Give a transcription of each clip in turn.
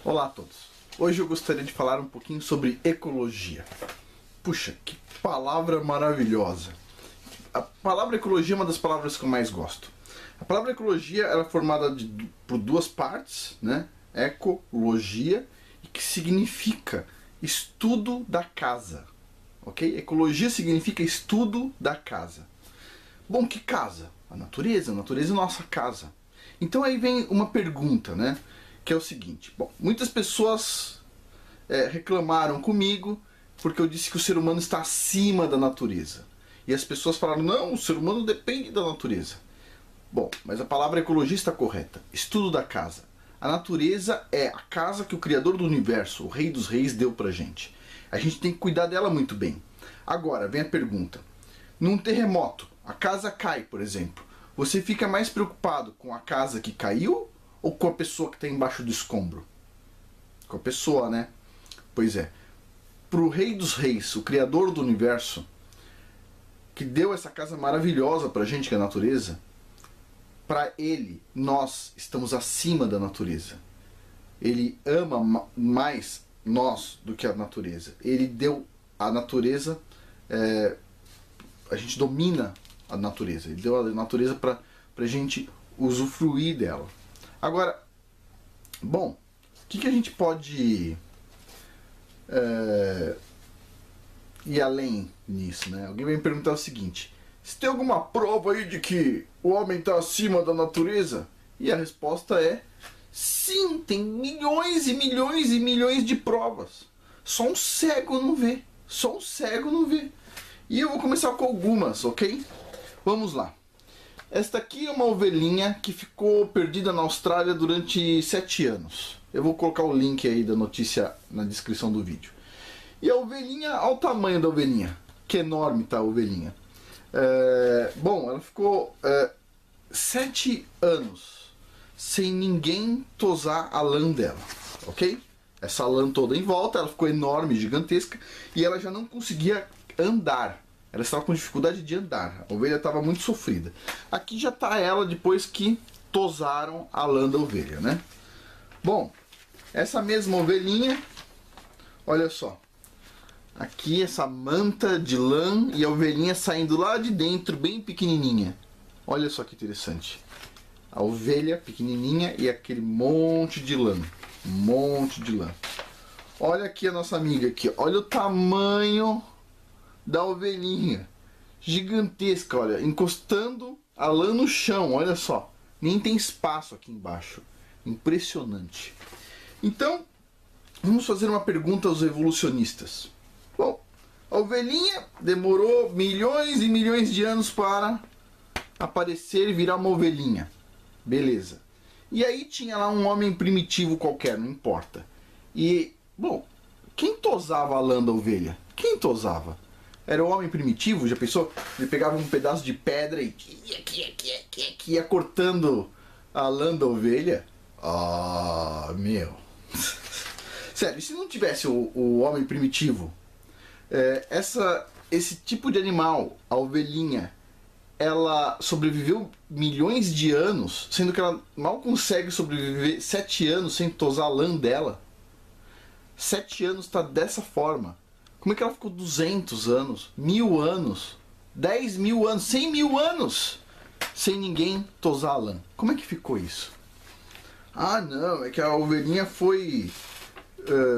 Olá a todos. Hoje eu gostaria de falar um pouquinho sobre ecologia. Puxa, que palavra maravilhosa. A palavra ecologia é uma das palavras que eu mais gosto. A palavra ecologia ela é formada por duas partes, né? Ecologia, que significa estudo da casa. Ok? Ecologia significa estudo da casa. Bom, que casa? A natureza é nossa casa. Então aí vem uma pergunta, né? Que é o seguinte. Bom, muitas pessoas reclamaram comigo porque eu disse que o ser humano está acima da natureza. E as pessoas falaram, não, o ser humano depende da natureza. Bom, mas a palavra ecologia está correta. Estudo da casa. A natureza é a casa que o Criador do Universo, o Rei dos Reis, deu pra gente. A gente tem que cuidar dela muito bem. Agora, vem a pergunta. Num terremoto, a casa cai, por exemplo. Você fica mais preocupado com a casa que caiu ou com a pessoa que está embaixo do escombro? Com a pessoa, né? Pois é. Para o Rei dos Reis, o Criador do Universo, que deu essa casa maravilhosa pra gente, que é a natureza, para ele, nós estamos acima da natureza. Ele ama mais nós do que a natureza. Ele deu a natureza, a gente domina a natureza. Ele deu a natureza para a gente usufruir dela. Agora, bom, o que a gente pode ir além nisso, né? Alguém vai me perguntar o seguinte: se tem alguma prova aí de que o homem está acima da natureza? E a resposta é sim, tem milhões e milhões e milhões de provas. Só um cego não vê. Só um cego não vê. E eu vou começar com algumas, ok? Vamos lá. Esta aqui é uma ovelhinha que ficou perdida na Austrália durante 7 anos. Eu vou colocar o link aí da notícia na descrição do vídeo. E a ovelhinha, olha o tamanho da ovelhinha. Que enorme tá a ovelhinha. Bom, ela ficou 7 anos sem ninguém tosar a lã dela, ok? Essa lã toda em volta, ela ficou enorme, gigantesca, e ela já não conseguia andar. Ela estava com dificuldade de andar. A ovelha estava muito sofrida. Aqui já está ela depois que tosaram a lã da ovelha, né? Bom, essa mesma ovelhinha, olha só. Aqui essa manta de lã e a ovelhinha saindo lá de dentro, bem pequenininha. Olha só que interessante. A ovelha pequenininha e aquele monte de lã. Um monte de lã. Olha aqui a nossa amiga aqui. Olha o tamanho da ovelhinha. Gigantesca, olha. Encostando a lã no chão, olha só. Nem tem espaço aqui embaixo. Impressionante. Então, vamos fazer uma pergunta aos evolucionistas. Bom, a ovelhinha demorou milhões e milhões de anos para aparecer e virar uma ovelhinha. Beleza. E aí tinha lá um homem primitivo qualquer, não importa. E, bom, quem tosava a lã da ovelha? Quem tosava? Era o homem primitivo, já pensou? Ele pegava um pedaço de pedra e ia cortando a lã da ovelha? Ah, meu. Sério, se não tivesse o homem primitivo, esse tipo de animal, a ovelhinha, ela sobreviveu milhões de anos, sendo que ela mal consegue sobreviver 7 anos sem tosar a lã dela. 7 anos está dessa forma. Como é que ela ficou 200 anos, 1000 anos, 10 mil anos, 100 mil anos sem ninguém tosar a lã? Como é que ficou isso? Ah, não, é que a ovelhinha foi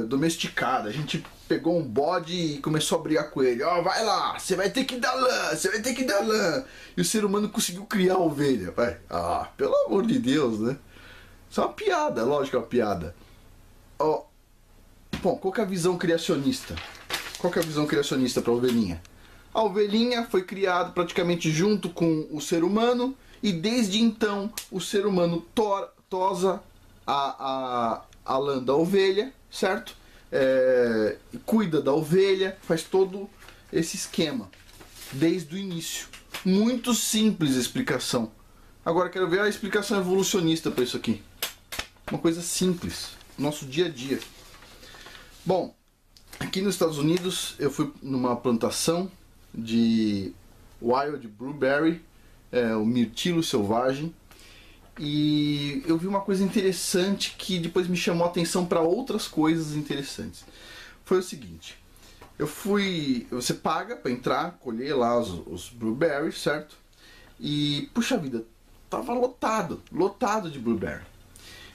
domesticada. A gente pegou um bode e começou a brigar com ele. Ó, vai lá, você vai ter que dar lã, você vai ter que dar lã. E o ser humano conseguiu criar a ovelha. Vai. Ah, pelo amor de Deus, né? Isso é uma piada, lógico que é uma piada. Ó, bom, qual que é a visão criacionista? Qual que é a visão criacionista para a ovelhinha? A ovelhinha foi criada praticamente junto com o ser humano e desde então o ser humano tosa a lã da ovelha, certo? Cuida da ovelha, faz todo esse esquema desde o início. Muito simples a explicação. Agora quero ver a explicação evolucionista para isso aqui. Uma coisa simples, nosso dia a dia. Bom, aqui nos Estados Unidos eu fui numa plantação de wild blueberry, o mirtilo selvagem, e eu vi uma coisa interessante que depois me chamou a atenção para outras coisas interessantes. Foi o seguinte: você paga para entrar, colher lá os blueberries, certo? E, puxa vida, tava lotado de blueberry.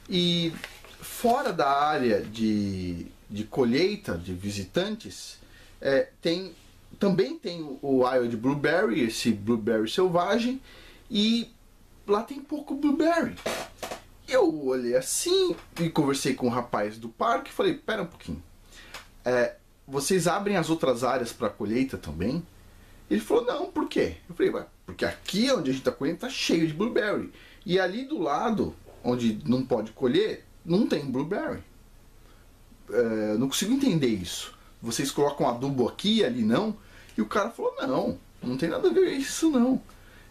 E fora da área de colheita de visitantes, também tem o aisle de blueberry, esse blueberry selvagem, e lá tem pouco blueberry. Eu olhei assim e conversei com o rapaz do parque e falei, pera um pouquinho, vocês abrem as outras áreas para colheita também? Ele falou, não, por quê? Eu falei, porque aqui onde a gente está colhendo está cheio de blueberry. E ali do lado, onde não pode colher, não tem blueberry. Não consigo entender isso. Vocês colocam adubo aqui e ali não? E o cara falou, não tem nada a ver isso não.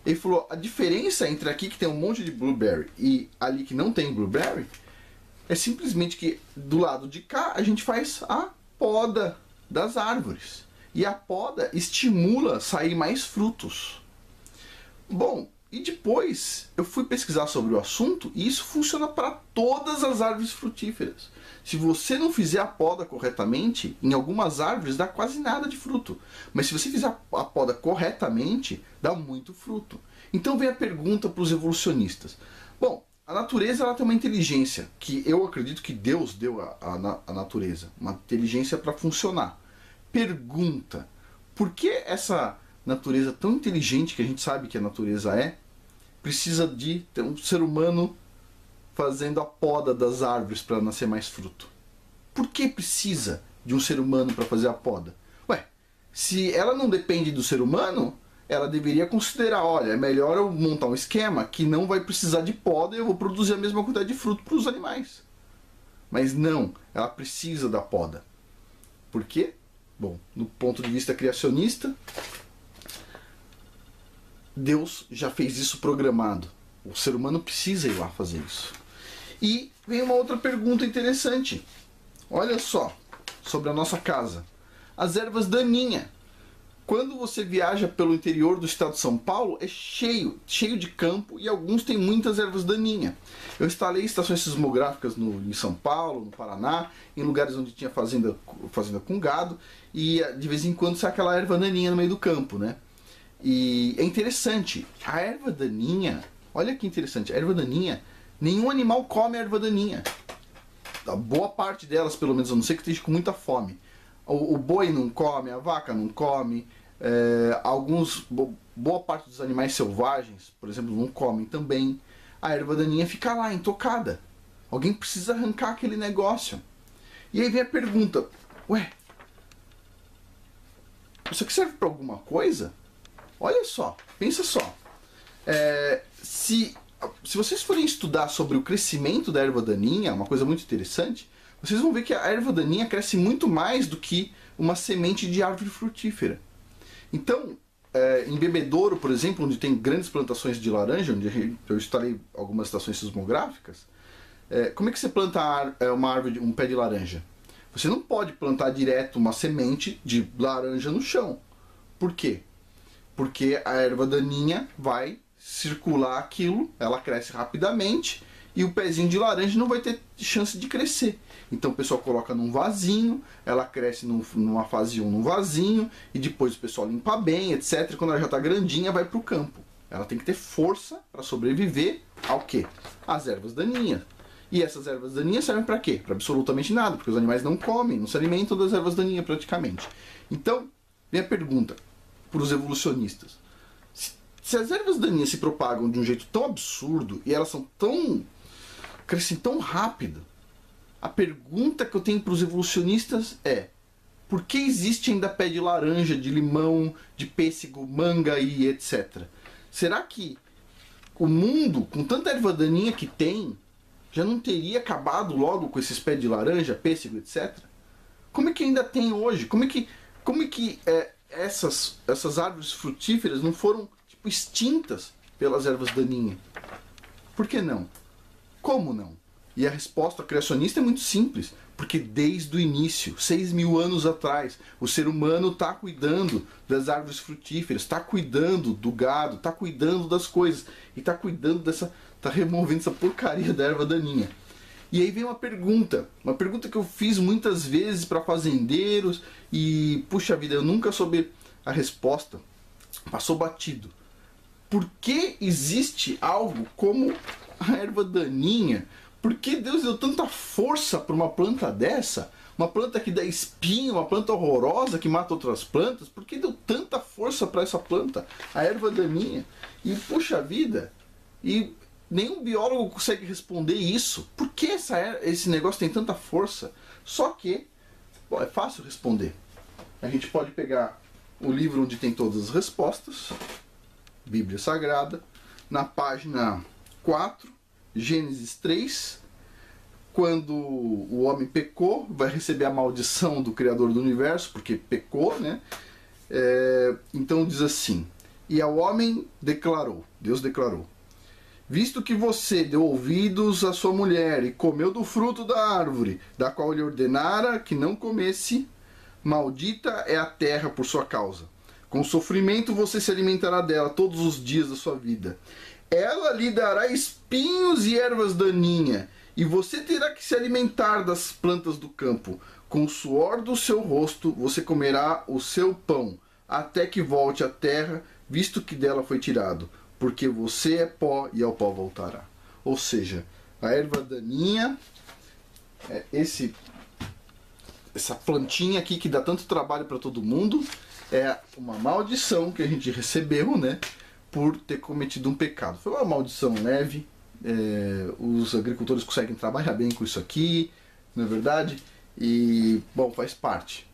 Ele falou, a diferença entre aqui que tem um monte de blueberry e ali que não tem blueberry é simplesmente que do lado de cá a gente faz a poda das árvores. E a poda estimula sair mais frutos. Bom, e depois eu fui pesquisar sobre o assunto e isso funciona para todas as árvores frutíferas. Se você não fizer a poda corretamente, em algumas árvores dá quase nada de fruto. Mas se você fizer a poda corretamente, dá muito fruto. Então vem a pergunta para os evolucionistas. Bom, a natureza ela tem uma inteligência que eu acredito que Deus deu à natureza. Uma inteligência para funcionar. Pergunta, por que essa natureza tão inteligente que a gente sabe que a natureza precisa de ter um ser humano fazendo a poda das árvores para nascer mais fruto? Por que precisa de um ser humano para fazer a poda? Se ela não depende do ser humano, ela deveria considerar, olha, é melhor eu montar um esquema que não vai precisar de poda e eu vou produzir a mesma quantidade de fruto para os animais. Mas não, ela precisa da poda. Por quê? Bom, no ponto de vista criacionista, Deus já fez isso programado. O ser humano precisa ir lá fazer isso. E vem uma outra pergunta interessante. Olha só, sobre a nossa casa. As ervas daninhas. Quando você viaja pelo interior do estado de São Paulo, é cheio de campo e alguns têm muitas ervas daninhas. Eu instalei estações sismográficas em São Paulo, no Paraná, em lugares onde tinha fazenda com gado, e de vez em quando sai aquela erva daninha no meio do campo, né? E é interessante, a erva daninha, olha que interessante, a erva daninha, nenhum animal come a erva daninha. A boa parte delas, pelo menos, a não ser que esteja com muita fome. O boi não come, a vaca não come, boa parte dos animais selvagens, por exemplo, não comem também. A erva daninha fica lá, intocada. Alguém precisa arrancar aquele negócio. E aí vem a pergunta, isso aqui serve para alguma coisa? Olha só, pensa só. Se vocês forem estudar sobre o crescimento da erva daninha, uma coisa muito interessante, vocês vão ver que a erva daninha cresce muito mais do que uma semente de árvore frutífera. Então, em Bebedouro, por exemplo, onde tem grandes plantações de laranja, onde eu instalei algumas estações sismográficas, como é que você planta uma árvore, um pé de laranja? Você não pode plantar direto uma semente de laranja no chão. Por quê? Porque a erva daninha vai circular aquilo, ela cresce rapidamente e o pezinho de laranja não vai ter chance de crescer. Então o pessoal coloca num vasinho, ela cresce numa fase 1 num vasinho, e depois o pessoal limpa bem, etc. Quando ela já está grandinha, vai para o campo. Ela tem que ter força para sobreviver ao quê? Às ervas daninhas. E essas ervas daninhas servem para quê? Para absolutamente nada, porque os animais não comem, não se alimentam das ervas daninhas praticamente. Então, vem a pergunta para os evolucionistas. Se as ervas daninhas se propagam de um jeito tão absurdo e elas crescem tão rápido, a pergunta que eu tenho para os evolucionistas é: por que existe ainda pé de laranja, de limão, de pêssego, manga e etc? Será que o mundo, com tanta erva daninha que tem, já não teria acabado logo com esses pés de laranja, pêssego, etc? Como é que ainda tem hoje? Como é que essas árvores frutíferas não foram extintas pelas ervas daninhas? Por que não? Como não? E a resposta criacionista é muito simples, porque desde o início, 6.000 anos atrás, o ser humano está cuidando das árvores frutíferas, está cuidando do gado, está cuidando das coisas, e está cuidando dessa, está removendo essa porcaria da erva daninha. E aí vem uma pergunta que eu fiz muitas vezes para fazendeiros e, puxa vida, eu nunca soube a resposta, passou batido. Por que existe algo como a erva daninha? Por que Deus deu tanta força para uma planta dessa? Uma planta que dá espinho, uma planta horrorosa que mata outras plantas. Por que deu tanta força para essa planta, a erva daninha? E puxa vida, e nenhum biólogo consegue responder isso. Por que esse negócio tem tanta força? Só que, bom, é fácil responder. A gente pode pegar o livro onde tem todas as respostas, Bíblia Sagrada, na página 4, Gênesis 3, quando o homem pecou, vai receber a maldição do Criador do Universo, porque pecou, né? Então diz assim: e ao homem declarou, Deus declarou: visto que você deu ouvidos à sua mulher e comeu do fruto da árvore, da qual lhe ordenara que não comesse, maldita é a terra por sua causa. Com sofrimento você se alimentará dela todos os dias da sua vida. Ela lhe dará espinhos e ervas daninhas, e você terá que se alimentar das plantas do campo. Com o suor do seu rosto você comerá o seu pão, até que volte à terra, visto que dela foi tirado. Porque você é pó e ao pó voltará. Ou seja, a erva daninha, essa plantinha aqui que dá tanto trabalho para todo mundo, é uma maldição que a gente recebeu, né, por ter cometido um pecado. Foi uma maldição leve, os agricultores conseguem trabalhar bem com isso aqui, não é verdade? E, bom, faz parte.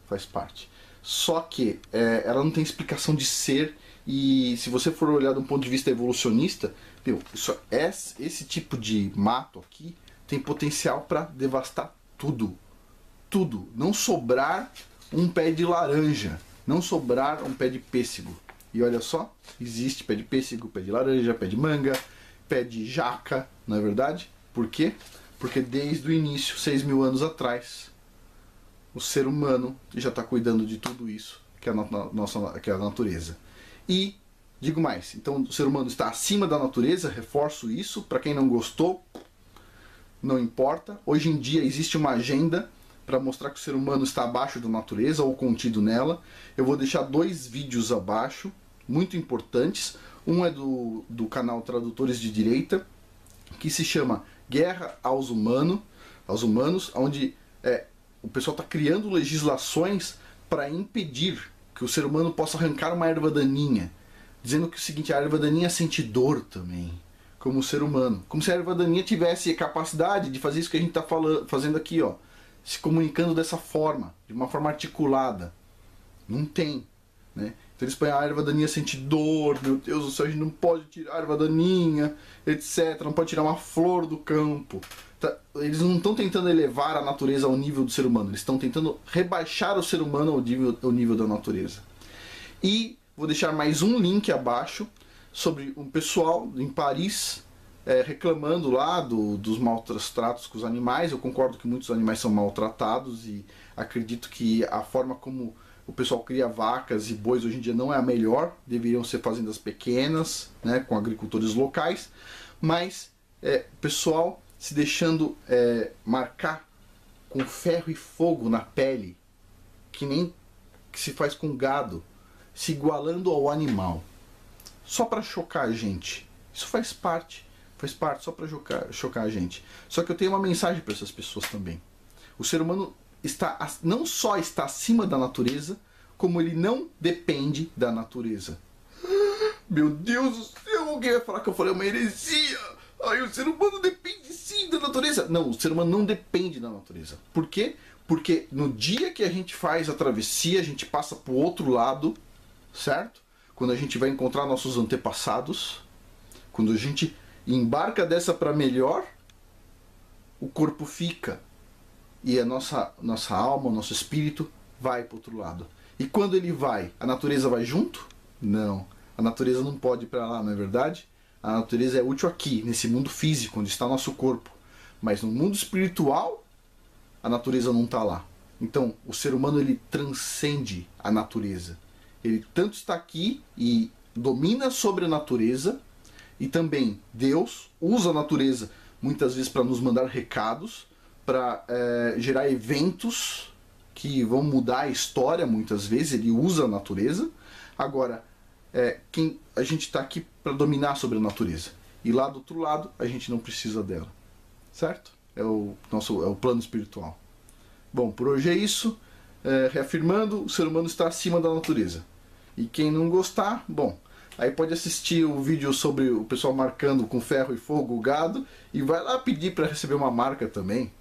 Só que ela não tem explicação de ser, e se você for olhar de um ponto de vista evolucionista, esse tipo de mato aqui tem potencial para devastar tudo. Tudo. Não sobrar um pé de laranja, não sobrar um pé de pêssego. E olha só, existe pé de pêssego, pé de laranja, pé de manga, pé de jaca, não é verdade? Por quê? Porque desde o início, 6.000 anos atrás, o ser humano já está cuidando de tudo isso, que é a natureza. E, digo mais, então o ser humano está acima da natureza, reforço isso, para quem não gostou, não importa. Hoje em dia existe uma agenda para mostrar que o ser humano está abaixo da natureza ou contido nela. Eu vou deixar 2 vídeos abaixo, muito importantes. Um é do canal Tradutores de Direita, que se chama Guerra aos Humanos, onde o pessoal está criando legislações para impedir que o ser humano possa arrancar uma erva daninha, dizendo que o seguinte: a erva daninha sente dor também, como o ser humano. Como se a erva daninha tivesse capacidade de fazer isso que a gente está fazendo aqui, ó, se comunicando dessa forma, de uma forma articulada. Não tem, né? Então eles põem: a erva daninha sente dor, meu Deus do céu, a gente não pode tirar a erva daninha, etc. Não pode tirar uma flor do campo. Eles não estão tentando elevar a natureza ao nível do ser humano, eles estão tentando rebaixar o ser humano ao nível da natureza. E vou deixar mais um link abaixo sobre um pessoal em Paris reclamando lá dos maus tratos com os animais. Eu concordo que muitos animais são maltratados e acredito que a forma como o pessoal cria vacas e bois hoje em dia não é a melhor, deveriam ser fazendas pequenas, né, com agricultores locais, mas o pessoal se deixando marcar com ferro e fogo na pele, que nem que se faz com gado, se igualando ao animal, só para chocar a gente. Isso faz parte só para chocar a gente. Só que eu tenho uma mensagem para essas pessoas também. O ser humano não só está acima da natureza, como ele não depende da natureza. Meu Deus do céu, alguém vai falar que eu falei uma heresia. O ser humano depende sim da natureza. Não, o ser humano não depende da natureza. Por quê? Porque no dia que a gente faz a travessia, a gente passa para o outro lado, certo? Quando a gente vai encontrar nossos antepassados, quando a gente embarca dessa para melhor, o corpo fica. E a nossa alma, o nosso espírito vai para o outro lado. E quando ele vai, a natureza vai junto? Não. A natureza não pode ir para lá, não é verdade? A natureza é útil aqui, nesse mundo físico, onde está nosso corpo. Mas no mundo espiritual, a natureza não está lá. Então, o ser humano ele transcende a natureza. Ele tanto está aqui e domina sobre a natureza, e também Deus usa a natureza muitas vezes para nos mandar recados, para gerar eventos que vão mudar a história muitas vezes. Ele usa a natureza. Agora, a gente está aqui para dominar sobre a natureza. E lá do outro lado, a gente não precisa dela. Certo? É o plano espiritual. Bom, por hoje é isso. Reafirmando, o ser humano está acima da natureza. E quem não gostar, bom, aí pode assistir o vídeo sobre o pessoal marcando com ferro e fogo o gado e vai lá pedir para receber uma marca também.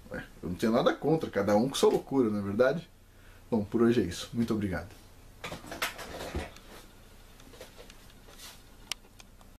Eu não tenho nada contra, cada um com sua loucura, não é verdade? Bom, por hoje é isso. Muito obrigado.